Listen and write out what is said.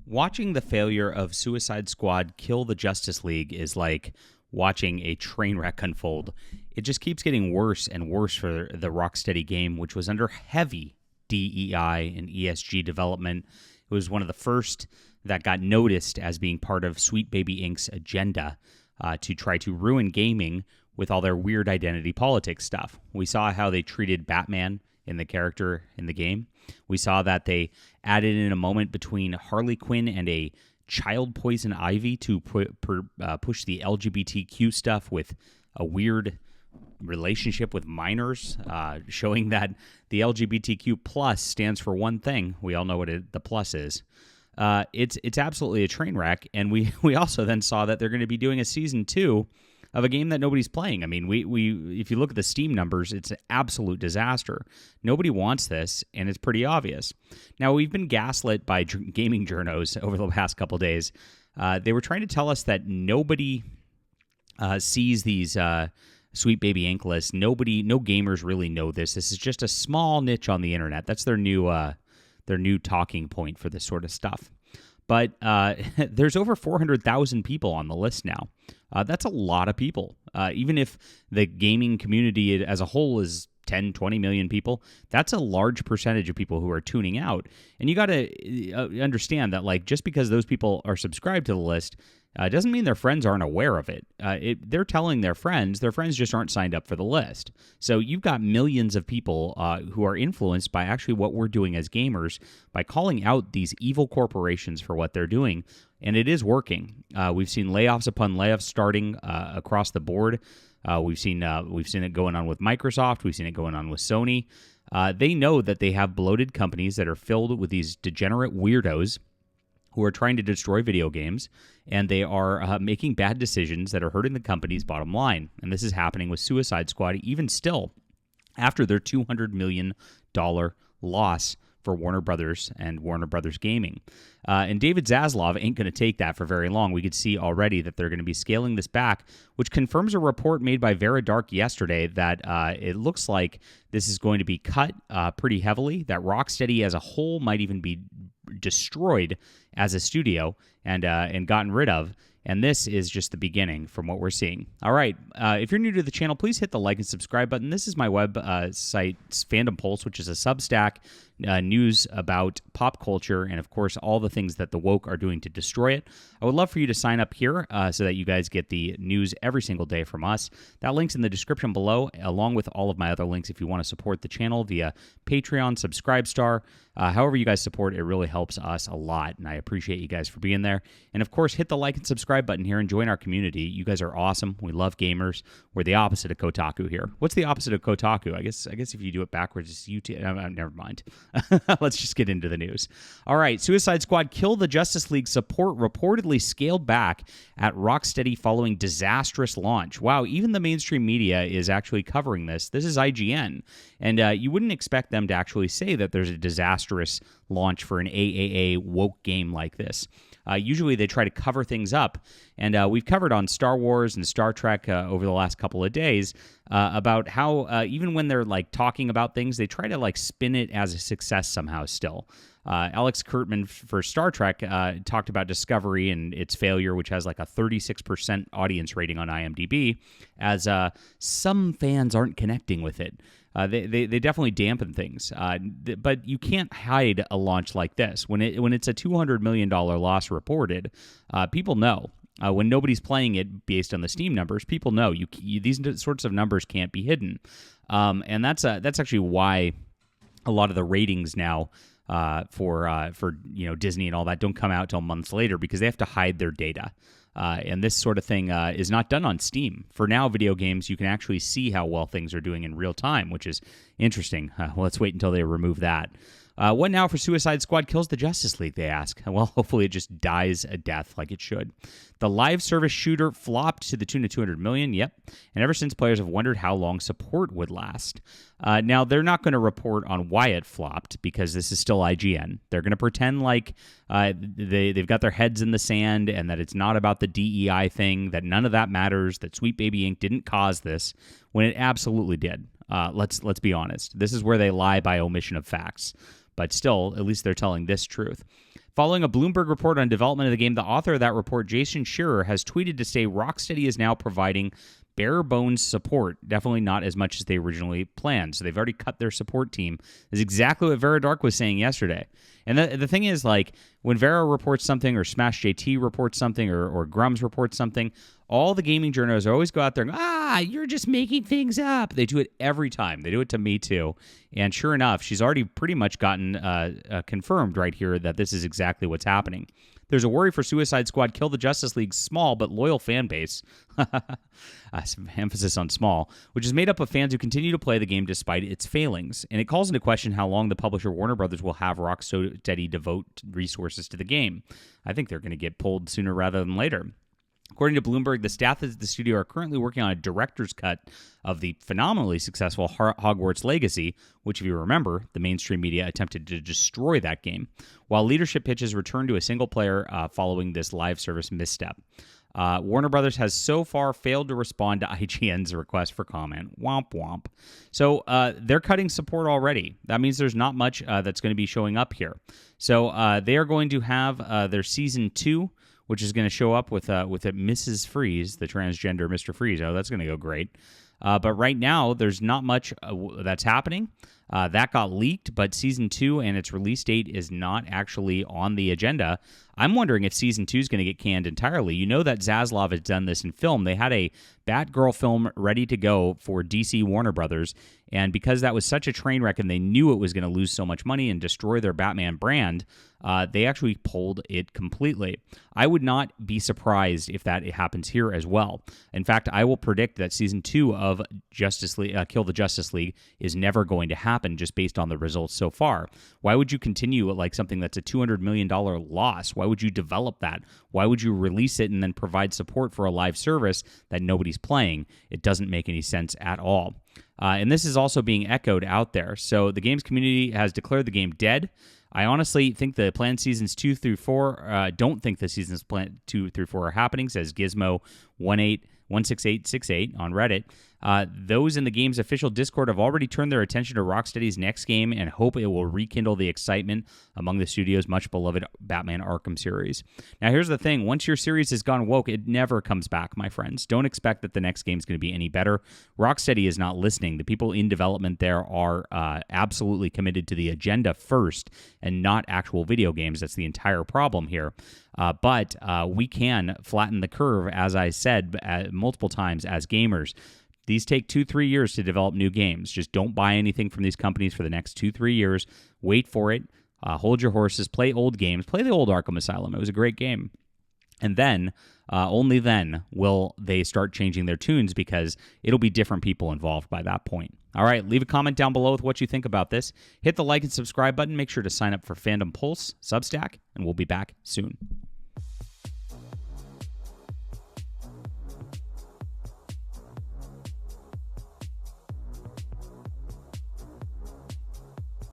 Watching the failure of Suicide Squad kill the Justice League is like watching a train wreck unfold. It just keeps getting worse and worse for the Rocksteady game, which was under heavy DEI and ESG development. It was one of the first that got noticed as being part of Sweet Baby Inc.'s agenda to try to ruin gaming with all their weird identity politics stuff. We saw how they treated Batman in the character in the game. We saw that they added in a moment between Harley Quinn and a child Poison Ivy to push the LGBTQ stuff with a weird relationship with minors, showing that the LGBTQ plus stands for one thing. We all know what the plus is. It's absolutely a train wreck, and we also then saw that they're going to be doing a season 2 of a game that nobody's playing. I mean, we if you look at the Steam numbers, it's an absolute disaster. Nobody wants this, and it's pretty obvious. Now, we've been gaslit by gaming journos over the past couple days. They were trying to tell us that nobody sees these Sweet Baby Inc. lists. No gamers really know this. This is just a small niche on the internet. That's their new talking point for this sort of stuff. But there's over 400,000 people on the list now. That's a lot of people. Even if the gaming community as a whole is 10, 20 million people, that's a large percentage of people who are tuning out. And you got to understand that, like, just because those people are subscribed to the list doesn't mean their friends aren't aware of it. They're telling their friends just aren't signed up for the list. So you've got millions of people who are influenced by actually what we're doing as gamers by calling out these evil corporations for what they're doing. And it is working. We've seen layoffs upon layoffs starting across the board. We've seen it going on with Microsoft. We've seen it going on with Sony. They know that they have bloated companies that are filled with these degenerate weirdos who are trying to destroy video games, and they are making bad decisions that are hurting the company's bottom line. And this is happening with Suicide Squad, even still, after their $200 million loss for Warner Brothers and Warner Brothers Gaming. And David Zaslav ain't going to take that for very long. We could see already that they're going to be scaling this back, which confirms a report made by Vera Dark yesterday that it looks like this is going to be cut pretty heavily, that Rocksteady as a whole might even be destroyed as a studio and gotten rid of. And this is just the beginning from what we're seeing. All right, if you're new to the channel, please hit the like and subscribe button. This is my web site, Fandom Pulse, which is a Substack news about pop culture and, of course, all the things that the woke are doing to destroy it. I would love for you to sign up here so that you guys get the news every single day from us. That link's in the description below, along with all of my other links if you want to support the channel via Patreon, Subscribestar. However you guys support, it really helps us a lot, and I appreciate you guys for being there. And, of course, hit the like and subscribe button here and join our community. You guys are awesome. We love gamers. We're the opposite of Kotaku here. What's the opposite of Kotaku? I guess if you do it backwards, it's YouTube. Never mind. Let's just get into the news. All right, Suicide Squad Kill the Justice League support reportedly scaled back at Rocksteady following disastrous launch. Wow, even the mainstream media is actually covering this. This is IGN. And you wouldn't expect them to actually say that there's a disastrous launch for an AAA woke game like this. Usually they try to cover things up, and we've covered on Star Wars and Star Trek over the last couple of days about how even when they're like talking about things, they try to like spin it as a success somehow still. Alex Kurtzman for Star Trek talked about Discovery and its failure, which has like a 36% audience rating on IMDb, as some fans aren't connecting with it. They definitely dampen things, but you can't hide a launch like this. When it's a $200 million loss reported, people know. When nobody's playing it based on the Steam numbers, people know these sorts of numbers can't be hidden, and that's actually why a lot of the ratings now for Disney and all that don't come out till months later, because they have to hide their data. And this sort of thing is not done on Steam. For now, video games, you can actually see how well things are doing in real time, which is interesting. Let's wait until they remove that. What now for Suicide Squad Kills the Justice League, they ask. Well, hopefully it just dies a death like it should. The live service shooter flopped to the tune of $200 million, yep. And ever since, players have wondered how long support would last. Now, they're not going to report on why it flopped, because this is still IGN. They're going to pretend like they've got their heads in the sand and that it's not about the DEI thing, that none of that matters, that Sweet Baby Inc. didn't cause this, when it absolutely did. Let's be honest. This is where they lie by omission of facts. But still, at least they're telling this truth. Following a Bloomberg report on development of the game, the author of that report, Jason Shearer, has tweeted to say Rocksteady is now providing bare bones support, definitely not as much as they originally planned. So they've already cut their support team. Is exactly what Vera Dark was saying yesterday. And the thing is, like, when Vera reports something, or Smash JT reports something, or Grums reports something, all the gaming journalists always go out there and, you're just making things up. They do it every time. They do it to me too. And sure enough, she's already pretty much gotten confirmed right here that this is exactly what's happening. There's a worry for Suicide Squad Kill the Justice League's small but loyal fan base, some emphasis on small, which is made up of fans who continue to play the game despite its failings. And it calls into question how long the publisher Warner Brothers will have Rocksteady devote resources to the game. I think they're going to get pulled sooner rather than later. According to Bloomberg, the staff at the studio are currently working on a director's cut of the phenomenally successful Hogwarts Legacy, which, if you remember, the mainstream media attempted to destroy that game, while leadership pitches return to a single player following this live service misstep. Warner Brothers has so far failed to respond to IGN's request for comment. Womp womp. So they're cutting support already. That means there's not much that's going to be showing up here. So they are going to have their Season 2, which is going to show up with Mrs. Freeze, the transgender Mr. Freeze. Oh, that's going to go great. But right now, there's not much that's happening. That got leaked, but Season 2 and its release date is not actually on the agenda. I'm wondering if Season 2 is going to get canned entirely. You know that Zaslav has done this in film. They had a Batgirl film ready to go for DC Warner Brothers, and because that was such a train wreck and they knew it was going to lose so much money and destroy their Batman brand, they actually pulled it completely. I would not be surprised if that happens here as well. In fact, I will predict that Season 2 of Justice League, Kill the Justice League is never going to happen just based on the results so far. Why would you continue like something that's a $200 million loss? Why would you develop that? Why would you release it and then provide support for a live service that nobody's playing? It doesn't make any sense at all. And this is also being echoed out there. So the games community has declared the game dead. I honestly think the planned seasons 2 through 4, don't think the seasons planned 2 through 4 are happening, says Gizmo16868 on Reddit. Those in the game's official Discord have already turned their attention to Rocksteady's next game and hope it will rekindle the excitement among the studio's much beloved Batman Arkham series. Now, here's the thing. Once your series has gone woke, it never comes back, my friends. Don't expect that the next game is going to be any better. Rocksteady is not listening. The people in development there are absolutely committed to the agenda first and not actual video games. That's the entire problem here. But we can flatten the curve, as I said multiple times, as gamers. These take 2-3 years to develop new games. Just don't buy anything from these companies for the next 2-3 years. Wait for it. Hold your horses. Play old games. Play the old Arkham Asylum. It was a great game. And then, only then, will they start changing their tunes because it'll be different people involved by that point. All right, leave a comment down below with what you think about this. Hit the like and subscribe button. Make sure to sign up for Fandom Pulse, Substack, and we'll be back soon.